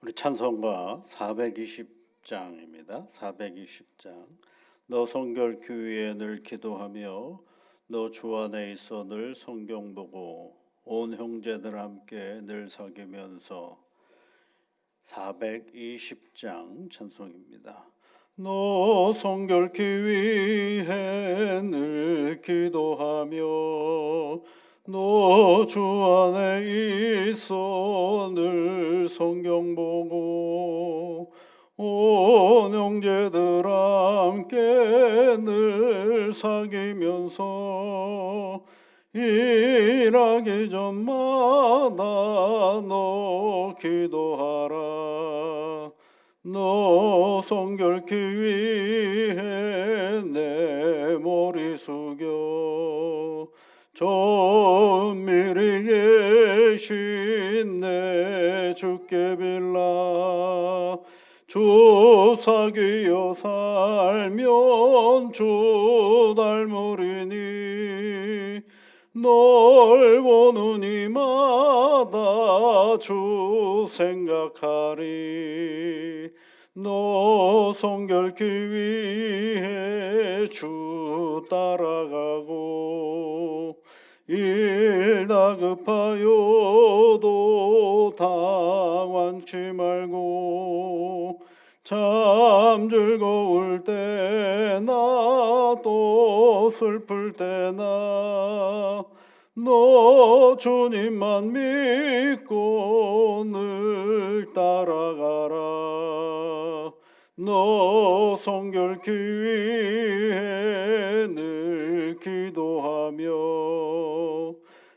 우리 찬송가 420장입니다. 420장. 너 성결 교회에 늘 기도하며 너 주 안에 있어 늘 성경 보고 온 형제들 함께 늘 사귀면서 420장 찬송입니다. 너 성결케 위해 늘 기도하며 너 주 안에 있어 늘 성경 보고 온 형제들 함께 늘 사귀면서 일하기 전마다 너 기도하라. 너 성결케 위해 내 머리 숙여 정밀히 계신 내 주께 빌라. 주 사귀어 살면 주 닮으리니 널 보는 이마다 주 생각하리. 너 성결케 위해 주 따라가고 일 다급하여도 당황치 말고 참 즐거울 때나 또 슬플 때나 너 주님만 믿고 늘 따라가라. 너 성결케 위해 늘 기도하며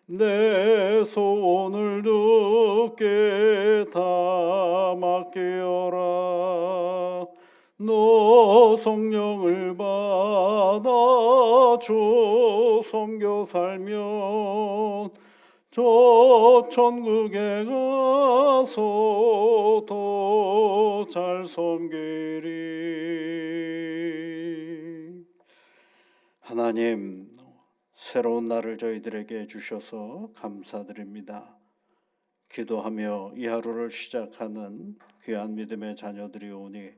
내 소원을 주께 다 맡기어라. 너 성령을 받아 주 섬겨 살면 저 천국에 가서 더 잘 섬기리. 하나님, 새로운 날을 저희들에게 주셔서 감사드립니다. 기도하며 이 하루를 시작하는 귀한 믿음의 자녀들이 오니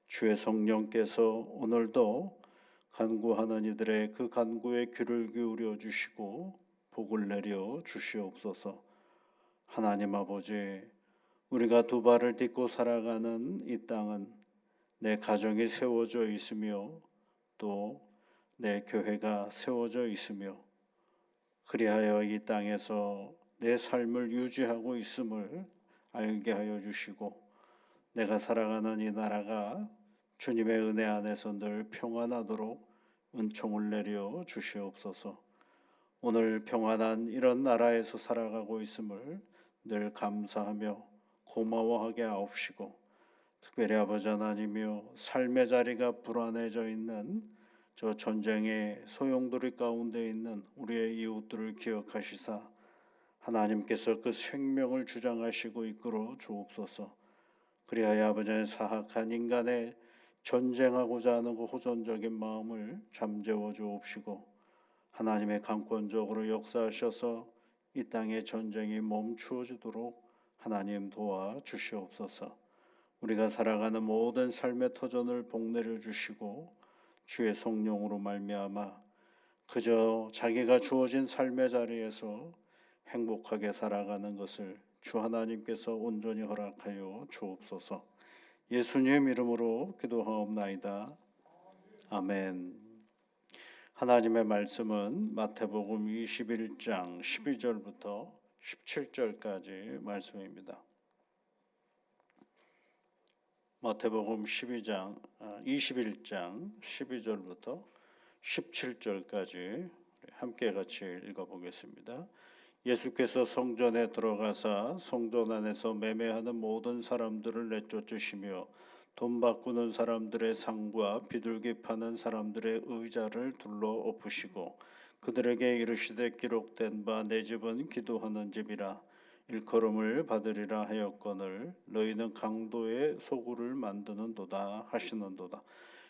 주의 성령께서 오늘도 간구하는 이들의 그 간구에 귀를 기울여 주시고 복을 내려 주시옵소서. 하나님 아버지, 우리가 두 발을 딛고 살아가는 이 땅은 내 가정이 세워져 있으며 또 내 교회가 세워져 있으며 그리하여 이 땅에서 내 삶을 유지하고 있음을 알게 하여 주시고 내가 살아가는 이 나라가 주님의 은혜 안에서 늘 평안하도록 은총을 내려 주시옵소서. 오늘 평안한 이런 나라에서 살아가고 있음을 늘 감사하며 고마워하게 하옵시고 특별히 아버지 하나님이여 삶의 자리가 불안해져 있는 저 전쟁의 소용돌이 가운데 있는 우리의 이웃들을 기억하시사 하나님께서 그 생명을 주장하시고 이끌어 주옵소서. 그리하여 아버지의 사악한 인간의 전쟁하고자 하는 그 호전적인 마음을 잠재워 주옵시고 하나님의 강권적으로 역사하셔서 이 땅의 전쟁이 멈추어지도록 하나님 도와 주시옵소서. 우리가 살아가는 모든 삶의 터전을 복내려 주시고 주의 성령으로 말미암아 그저 자기가 주어진 삶의 자리에서 행복하게 살아가는 것을 주 하나님께서 온전히 허락하여 주옵소서. 예수님 이름으로 기도하옵나이다. 아멘. 하나님의 말씀은 마태복음 21장 12절부터 17절까지 말씀입니다. 마태복음 21장 12절부터 17절까지 함께 같이 읽어보겠습니다. 예수께서 성전에 들어가사 성전 안에서 매매하는 모든 사람들을 내쫓으시며 돈 바꾸는 사람들의 상과 비둘기 파는 사람들의 의자를 둘러 엎으시고 그들에게 이르시되 기록된 바 내 집은 기도하는 집이라 일컬음을 받으리라 하였거늘 너희는 강도의 소굴을 만드는도다 하시는도다.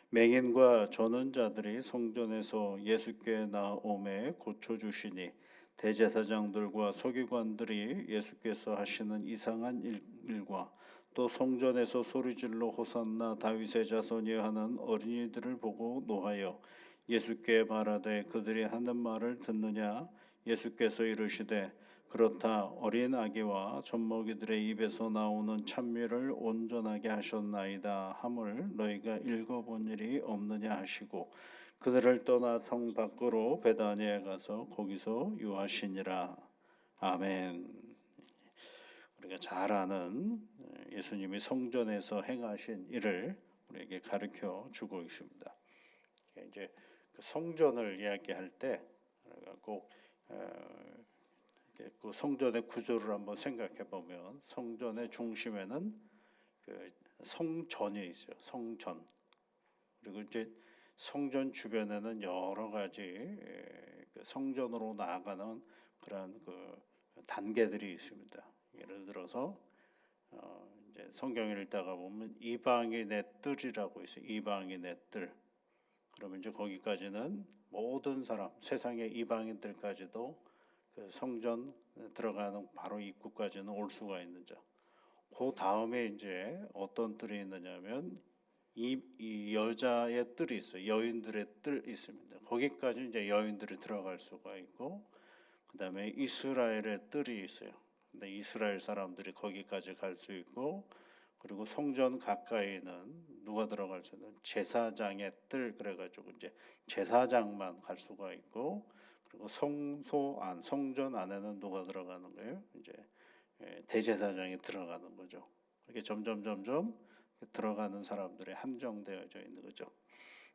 맹인과 전원자들이 성전에서 예수께 나오매 고쳐주시니 대제사장들과 서기관들이 예수께서 하시는 이상한 일과 또 성전에서 소리질러 호산나 다윗의 자손이 하는 어린이들을 보고 노하여 예수께 말하되 그들이 하는 말을 듣느냐. 예수께서 이르시되 그렇다. 어린 아기와 젖먹이들의 입에서 나오는 찬미를 온전하게 하셨나이다 함을 너희가 읽어본 일이 없느냐 하시고 그들을 떠나 성 밖으로 베다니에 가서 거기서 유하시니라. 아멘. 우리가 잘 아는 예수님이 성전에서 행하신 일을 우리에게 가르쳐 주고 있습니다. 이제 그 성전을 이야기할 때 꼭 그 성전의 구조를 한번 생각해 보면 성전의 중심에는 그 성전이 있어요. 성전. 그리고 이제 성전 주변에는 여러 가지 그 성전으로 나아가는 그런 그 단계들이 있습니다. 예를 들어서 이제 성경을 읽다가 보면 이방인의 뜰이라고 있어요. 이방인의 뜰. 그러면 이제 거기까지는 모든 사람, 세상의 이방인들까지도 그 성전 들어가는 바로 입구까지는 올 수가 있는 자. 그 다음에 이제 어떤 뜰이 있느냐면 이 여자의 뜰이 있어요. 여인들의 뜰이 있습니다. 거기까지 이제 여인들이 들어갈 수가 있고, 그 다음에 이스라엘의 뜰이 있어요. 근데 이스라엘 사람들이 거기까지 갈 수 있고, 그리고 성전 가까이는 누가 들어갈 수 있는 제사장의 뜰 그래가지고 이제 제사장만 갈 수가 있고, 그리고 성전 안에는 누가 들어가는 거예요? 이제 대제사장이 들어가는 거죠. 이렇게 점점 들어가는 사람들이 한정되어져 있는 거죠.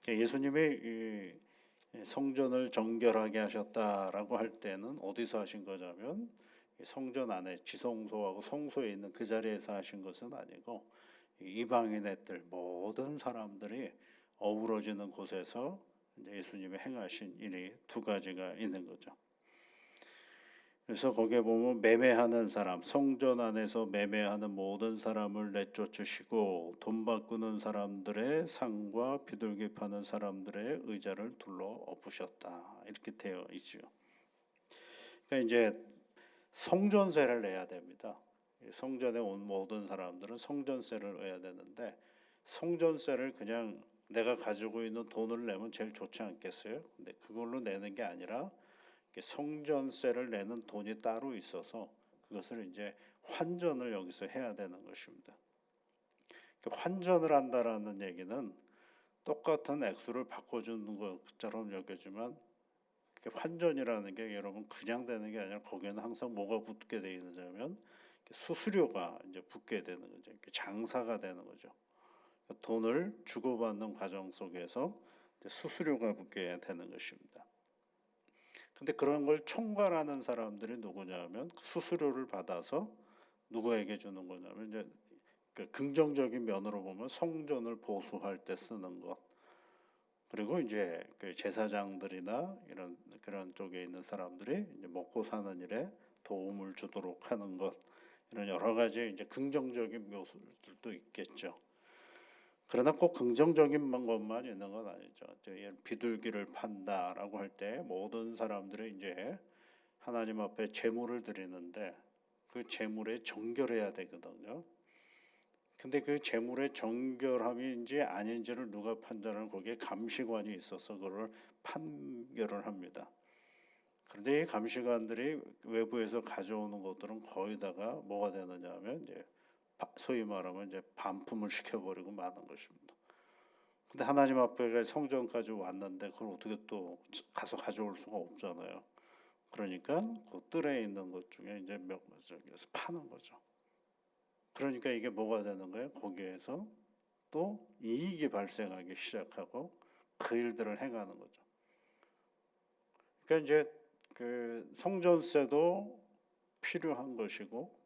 예수님이 성전을 정결하게 하셨다라고 할 때는 어디서 하신 거냐면 성전 안에 지성소하고 성소에 있는 그 자리에서 하신 것은 아니고 이방인의 뜰 모든 사람들이 어우러지는 곳에서 예수님이 행하신 일이 두 가지가 있는 거죠. 그래서 거기에 보면 매매하는 사람, 성전 안에서 매매하는 모든 사람을 내쫓으시고 돈 바꾸는 사람들의 상과 비둘기 파는 사람들의 의자를 둘러 엎으셨다. 이렇게 되어 있죠. 그러니까 이제 성전세를 내야 됩니다. 성전에 온 모든 사람들은 성전세를 내야 되는데 성전세를 그냥 내가 가지고 있는 돈을 내면 제일 좋지 않겠어요? 근데 그걸로 내는 게 아니라 성전세를 내는 돈이 따로 있어서 그것을 이제 환전을 여기서 해야 되는 것입니다. 환전을 한다라는 얘기는 똑같은 액수를 바꿔주는 것처럼 여겨지만 환전이라는 게 여러분 그냥 되는 게 아니라 거기에는 항상 뭐가 붙게 돼 있느냐면 수수료가 이제 붙게 되는 거죠. 장사가 되는 거죠. 돈을 주고받는 과정 속에서 수수료가 붙게 되는 것입니다. 근데 그런 걸 총괄하는 사람들이 누구냐면 수수료를 받아서 누구에게 주는 거냐면 이제 그 긍정적인 면으로 보면 성전을 보수할 때 쓰는 것, 그리고 이제 그 제사장들이나 이런 그런 쪽에 있는 사람들이 이제 먹고 사는 일에 도움을 주도록 하는 것, 이런 여러 가지 이제 긍정적인 묘수들도 있겠죠. 그러나 꼭 긍정적인 것만 있는 건 아니죠. 비둘기를 판다라고 할 때 모든 사람들이 이제 하나님 앞에 제물을 드리는데 그 제물에 정결해야 되거든요. 근데 그 제물의 정결함인지 아닌지를 누가 판단하는 거기에 감시관이 있어서 그걸 판결을 합니다. 그런데 이 감시관들이 외부에서 가져오는 것들은 거의 다가 뭐가 되느냐면 이제 소위 말하면 이제 반품을 시켜버리고 마는 것입니다. 근데 하나님 앞에 성전까지 왔는데 그걸 어떻게 또 가서 가져올 수가 없잖아요. 그러니까 그 뜰에 있는 것 중에 이제 몇 가지에서 파는 거죠. 그러니까 이게 뭐가 되는 거예요? 거기에서 또 이익이 발생하기 시작하고 그 일들을 행하는 거죠. 그러니까 이제 그 성전세도 필요한 것이고,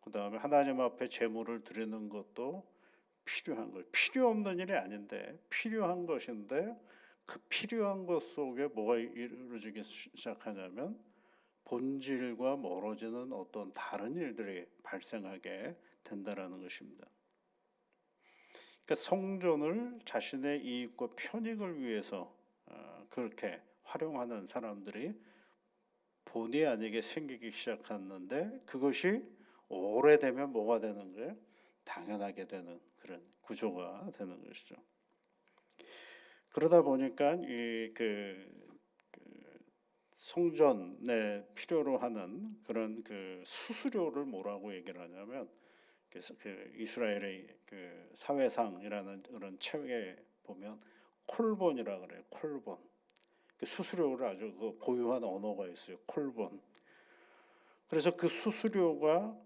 그 다음에 하나님 앞에 제물을 드리는 것도 필요한 거예요. 필요 없는 일이 아닌데 필요한 것인데 그 필요한 것 속에 뭐가 이루어지기 시작하냐면 본질과 멀어지는 어떤 다른 일들이 발생하게 된다라는 것입니다. 그러니까 성전을 자신의 이익과 편익을 위해서 그렇게 활용하는 사람들이 본의 아니게 생기기 시작했는데 그것이 오래되면 뭐가 되는 거예요? 당연하게 되는 그런 구조가 되는 것이죠. 그러다 보니까 성전에 필요로 하는 그런 그 수수료를 뭐라고 얘기를 하냐면, 그래서 그 이스라엘의 그 사회상이라는 그런 책에 보면 콜본이라 그래요. 콜본. 그 수수료를 아주 그 고유한 언어가 있어요. 콜본. 그래서 그 수수료가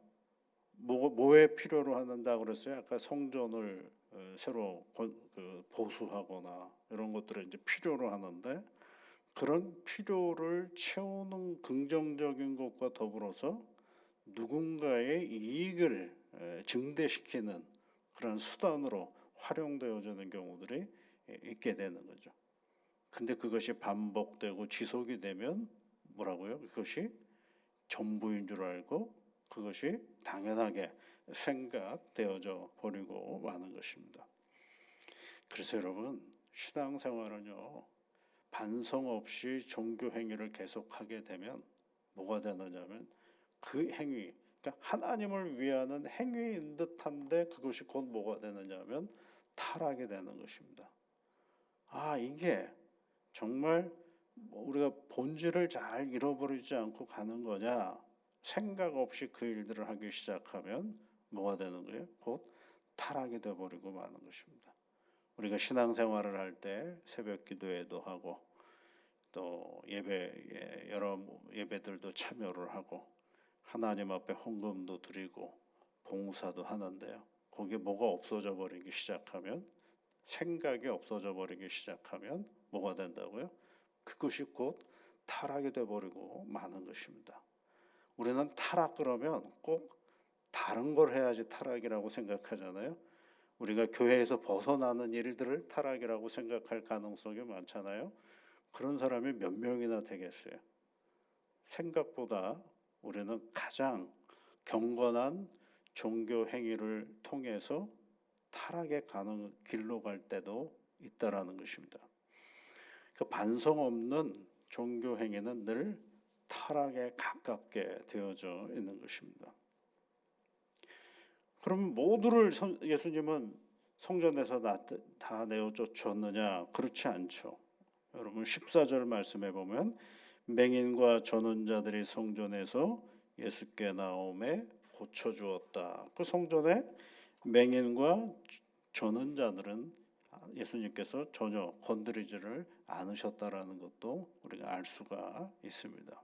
뭐에 필요로 하는다 그랬어요? 아까 성전을 새로 보수하거나 이런 것들을 이제 필요로 하는데, 그런 필요를 채우는 긍정적인 것과 더불어서 누군가의 이익을 증대시키는 그런 수단으로 활용되어지는 경우들이 있게 되는 거죠. 근데 그것이 반복되고 지속이 되면 뭐라고요? 그것이 전부인 줄 알고 그것이 당연하게 생각되어져 버리고 마는 것입니다. 그래서 여러분, 신앙생활은요, 반성 없이 종교 행위를 계속하게 되면 뭐가 되느냐면 그 행위, 그러니까 하나님을 위하는 행위인 듯한데 그것이 곧 뭐가 되느냐면 타락이 되는 것입니다. 이게 정말 우리가 본질을 잘 잃어버리지 않고 가는 거냐? 생각 없이 그 일들을 하기 시작하면 뭐가 되는 거예요? 곧 타락이 되어버리고 마는 것입니다. 우리가 신앙생활을 할 때 새벽 기도회도 하고 또 예배에 여러 예배들도 참여를 하고 하나님 앞에 헌금도 드리고 봉사도 하는데요. 거기에 뭐가 없어져 버리기 시작하면, 생각이 없어져 버리기 시작하면 뭐가 된다고요? 그것이 곧 타락이 돼 버리고 마는 것입니다. 우리는 타락 그러면 꼭 다른 걸 해야지 타락이라고 생각하잖아요. 우리가 교회에서 벗어나는 일들을 타락이라고 생각할 가능성이 많잖아요. 그런 사람이 몇 명이나 되겠어요. 생각보다 우리는 가장 경건한 종교 행위를 통해서 타락에 가는 길로 갈 때도 있다라는 것입니다. 그 반성 없는 종교 행위는 늘 타락에 가깝게 되어져 있는 것입니다. 그럼 모두를 예수님은 성전에서 다 내어 쫓았느냐? 그렇지 않죠. 여러분 14절 말씀해 보면 맹인과 전원자들이 성전에서 예수께 나오매 고쳐 주었다. 그 성전에 맹인과 전원자들은 예수님께서 전혀 건드리지를 않으셨다라는 것도 우리가 알 수가 있습니다.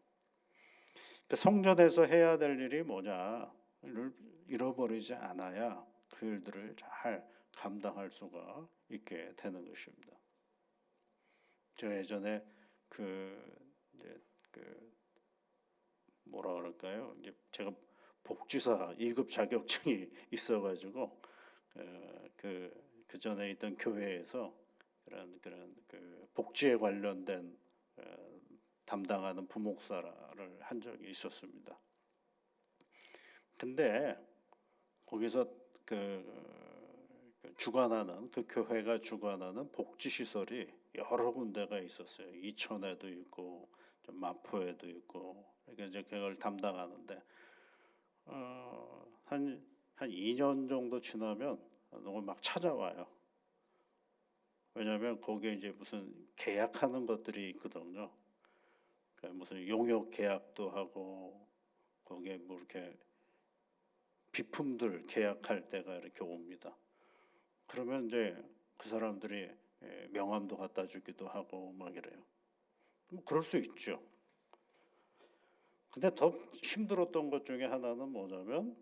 성전에서 해야 될 일이 뭐냐를 잃어버리지 않아야 그 일들을 잘 감당할 수가 있게 되는 것입니다. 저 예전에 이제 뭐라 그럴까요? 이제 제가 복지사 2급 자격증이 있어가지고 그 전에 있던 교회에서 그런 복지에 관련된 담당하는 부목사를 한 적이 있었습니다. 근데 거기서 주관하는 그 교회가 주관하는 복지 시설이 여러 군데가 있었어요. 이천에도 있고 좀 마포에도 있고. 그러니까 이제 그걸 담당하는데 한 2년 정도 지나면 누구 막 찾아와요. 왜냐하면 거기에 이제 무슨 계약하는 것들이 있거든요. 그러니까 무슨 용역 계약도 하고 거기에 뭐 이렇게 비품들 계약할 때가 이렇게 옵니다. 그러면 이제 그 사람들이 명함도 갖다 주기도 하고 막 이래요. 뭐 그럴 수 있죠. 근데 더 힘들었던 것 중에 하나는 뭐냐면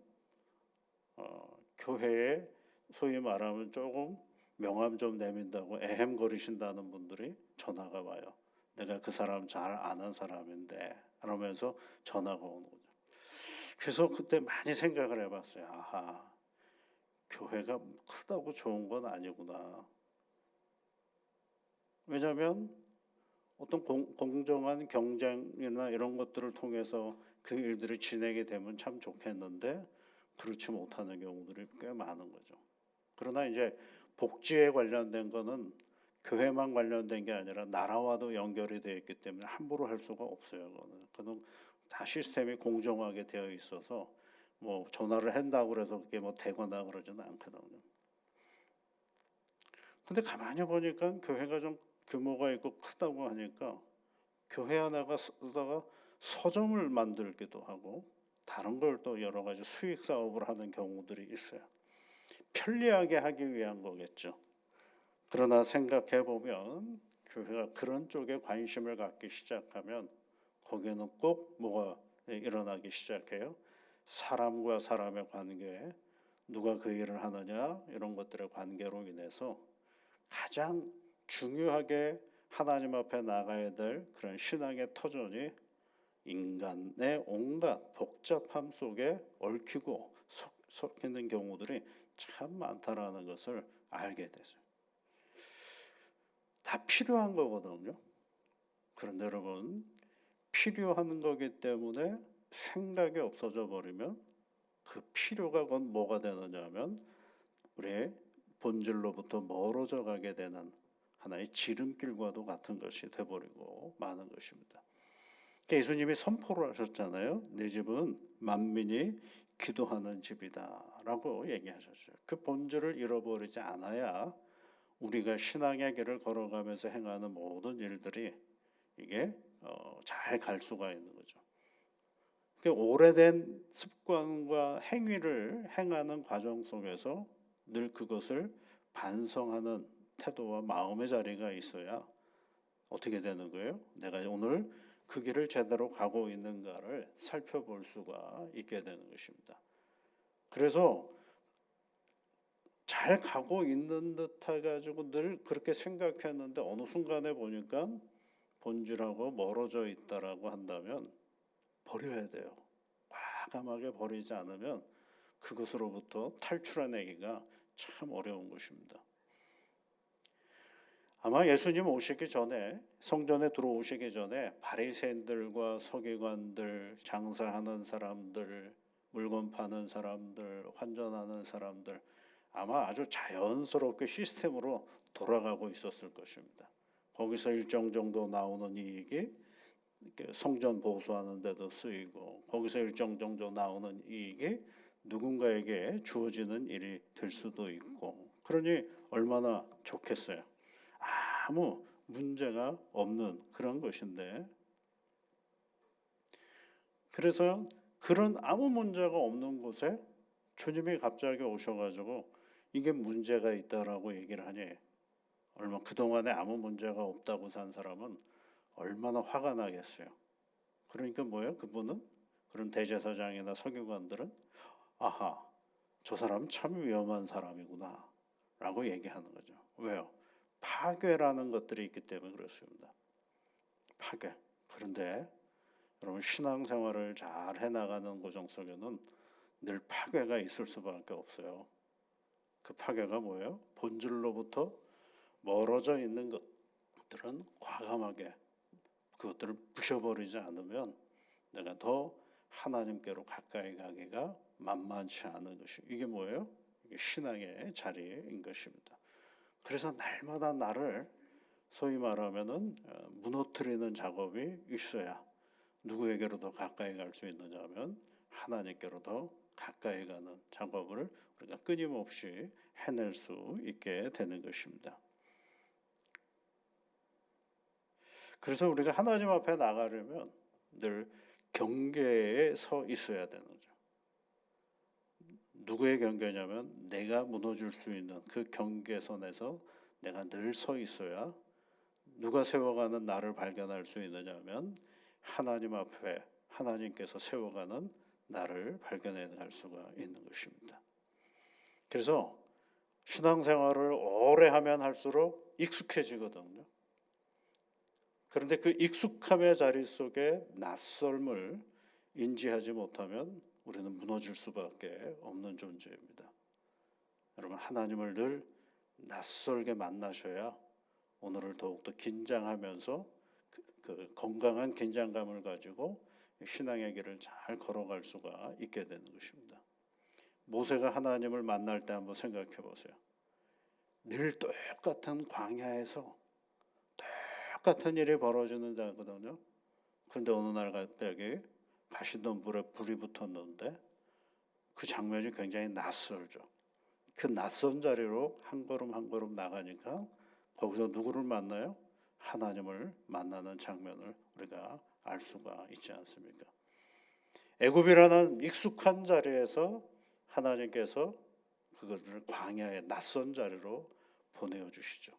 교회에 소위 말하면 조금 명함 좀 내민다고 애헴거리신다는 분들이 전화가 와요. 내가 그 사람 잘 아는 사람인데 그러면서 전화가 오는 거죠. 그래서 그때 많이 생각을 해봤어요. 아하, 교회가 크다고 좋은 건 아니구나. 왜냐하면 어떤 공정한 경쟁이나 이런 것들을 통해서 그 일들이 진행이 되면 참 좋겠는데 그렇지 못하는 경우들이 꽤 많은 거죠. 그러나 이제 복지에 관련된 거는 교회만 관련된 게 아니라 나라와도 연결이 되어 있기 때문에 함부로 할 수가 없어요. 그거는 다 시스템이 공정하게 되어 있어서 뭐 전화를 한다고 그래서 그게 뭐 되거나 그러지는 않거든요. 근데 가만히 보니까 교회가 좀 규모가 있고 크다고 하니까 교회 하나가 쓰다가 서점을 만들기도 하고 다른 걸 또 여러 가지 수익 사업을 하는 경우들이 있어요. 편리하게 하기 위한 거겠죠. 그러나 생각해 보면 교회가 그런 쪽에 관심을 갖기 시작하면 거기에는 꼭 뭐가 일어나기 시작해요. 사람과 사람의 관계, 누가 그 일을 하느냐 이런 것들의 관계로 인해서 가장 중요하게 하나님 앞에 나가야 될 그런 신앙의 터전이 인간의 온갖 복잡함 속에 얽히고 섞이는 경우들이 참 많다라는 것을 알게 됐어요. 다 필요한 거거든요. 그런데 여러분, 필요한 거기 때문에 생각이 없어져 버리면 그 필요가 곧 뭐가 되느냐 하면 우리의 본질로부터 멀어져 가게 되는 하나의 지름길과도 같은 것이 돼버리고 마는 것입니다. 예수님이 선포를 하셨잖아요. 내 집은 만민이 기도하는 집이다라고 얘기하셨죠. 그 본질을 잃어버리지 않아야 우리가 신앙의 길을 걸어가면서 행하는 모든 일들이 이게 잘 갈 수가 있는 거죠. 그 오래된 습관과 행위를 행하는 과정 속에서 늘 그것을 반성하는 태도와 마음의 자리가 있어야 어떻게 되는 거예요? 내가 오늘 그 길을 제대로 가고 있는가를 살펴볼 수가 있게 되는 것입니다. 그래서 잘 가고 있는 듯 해가지고 늘 그렇게 생각했는데 어느 순간에 보니까 본질하고 멀어져 있다라고 한다면 버려야 돼요. 과감하게 버리지 않으면 그것으로부터 탈출해내기가 참 어려운 것입니다. 아마 예수님 오시기 전에 성전에 들어오시기 전에 바리새인들과 서기관들, 장사하는 사람들, 물건 파는 사람들, 환전하는 사람들 아마 아주 자연스럽게 시스템으로 돌아가고 있었을 것입니다. 거기서 일정 정도 나오는 이익이 성전 보수하는 데도 쓰이고 거기서 일정 정도 나오는 이익이 누군가에게 주어지는 일이 될 수도 있고 그러니 얼마나 좋겠어요. 아무 문제가 없는 그런 것인데 그래서 그런 아무 문제가 없는 곳에 주님이 갑자기 오셔가지고 이게 문제가 있다라고 얘기를 하니 얼마 그동안에 아무 문제가 없다고 산 사람은 얼마나 화가 나겠어요. 그러니까 뭐예요? 그분은 그런 대제사장이나 서기관들은 아하 저 사람 참 위험한 사람이구나 라고 얘기하는 거죠. 왜요? 파괴라는 것들이 있기 때문에 그렇습니다. 파괴. 그런데 여러분 신앙생활을 잘 해나가는 과정 속에는 늘 파괴가 있을 수밖에 없어요. 그 파괴가 뭐예요? 본질로부터 멀어져 있는 것들은 과감하게 그것들을 부셔버리지 않으면 내가 더 하나님께로 가까이 가기가 만만치 않은 것이 이게 뭐예요? 이게 신앙의 자리인 것입니다. 그래서 날마다 나를 소위 말하면은 무너뜨리는 작업이 있어야 누구에게로 더 가까이 갈 수 있느냐 하면 하나님께로 더 가까이 가는 작업을 우리가 끊임없이 해낼 수 있게 되는 것입니다. 그래서 우리가 하나님 앞에 나가려면 늘 경계에 서 있어야 되는 거죠. 누구의 경계냐면 내가 무너질 수 있는 그 경계선에서 내가 늘 서 있어야 누가 세워가는 나를 발견할 수 있느냐면 하나님 앞에 하나님께서 세워가는 나를 발견해낼 수가 있는 것입니다. 그래서 신앙생활을 오래 하면 할수록 익숙해지거든요. 그런데 그 익숙함의 자리 속에 낯설음을 인지하지 못하면 우리는 무너질 수밖에 없는 존재입니다. 여러분 하나님을 늘 낯설게 만나셔야 오늘을 더욱더 긴장하면서 그 건강한 긴장감을 가지고 신앙의 길을 잘 걸어갈 수가 있게 되는 것입니다. 모세가 하나님을 만날 때 한번 생각해 보세요. 늘 똑같은 광야에서 똑같은 일이 벌어지는 자거든요. 그런데 어느 날 갑자기 가시던 불에 불이 붙었는데 그 장면이 굉장히 낯설죠. 그 낯선 자리로 한 걸음 한 걸음 나가니까 거기서 누구를 만나요? 하나님을 만나는 장면을 우리가 알 수가 있지 않습니까? 애굽이라는 익숙한 자리에서 하나님께서 그것을 광야의 낯선 자리로 보내어 주시죠.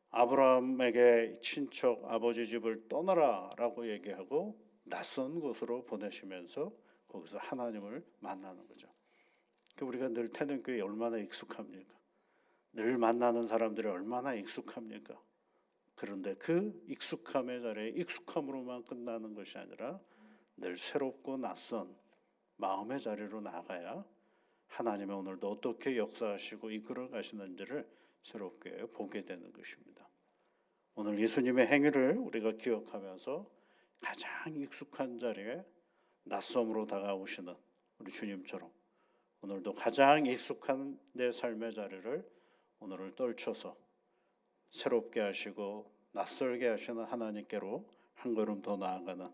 아브라함에게 친척 아버지 집을 떠나라라고 얘기하고 낯선 곳으로 보내시면서 거기서 하나님을 만나는 거죠. 우리가 늘 태능교회에 얼마나 익숙합니까? 늘 만나는 사람들이 얼마나 익숙합니까? 그런데 그 익숙함의 자리에 익숙함으로만 끝나는 것이 아니라 늘 새롭고 낯선 마음의 자리로 나가야 하나님의 오늘도 어떻게 역사하시고 이끌어 가시는지를 새롭게 보게 되는 것입니다. 오늘 예수님의 행위를 우리가 기억하면서 가장 익숙한 자리에 낯섦으로 다가오시는 우리 주님처럼 오늘도 가장 익숙한 내 삶의 자리를 오늘을 떨쳐서 새롭게 하시고 낯설게 하시는 하나님께로 한 걸음 더 나아가는,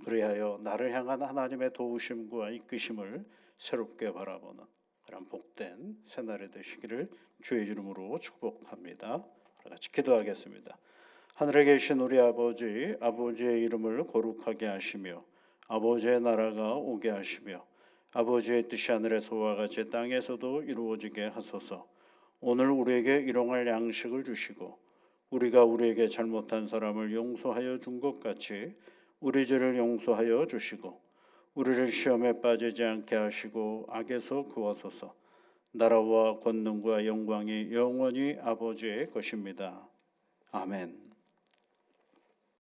그리하여 나를 향한 하나님의 도우심과 이끄심을 새롭게 바라보는 그런 복된 새날이 되시기를 주의 이름으로 축복합니다. 같이 기도하겠습니다. 하늘에 계신 우리 아버지, 아버지의 이름을 거룩하게 하시며 아버지의 나라가 오게 하시며 아버지의 뜻이 하늘에서와 같이 땅에서도 이루어지게 하소서. 오늘 우리에게 일용할 양식을 주시고 우리가 우리에게 잘못한 사람을 용서하여 준 것 같이 우리 죄를 용서하여 주시고 우리를 시험에 빠지지 않게 하시고 악에서 구하소서. 나라와 권능과 영광이 영원히 아버지의 것입니다. 아멘.